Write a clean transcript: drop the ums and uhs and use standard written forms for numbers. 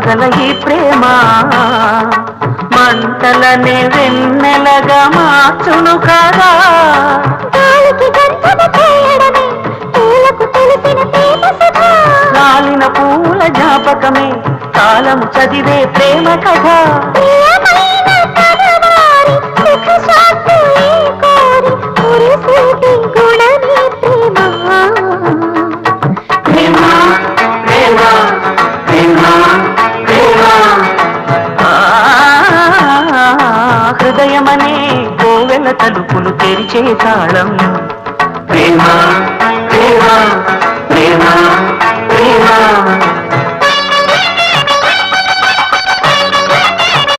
అసల ఈ ప్రేమ మంటలనే వెన్నెలగా మార్చును కదా. కాలిన పూల జ్ఞాపకమే కాలం చదివే ప్రేమ కథ. హృదయమనే కోవెల తలుపులు తెరిచే తాళం ప్రేమ ప్రేమ ప్రేమ ప్రేమ.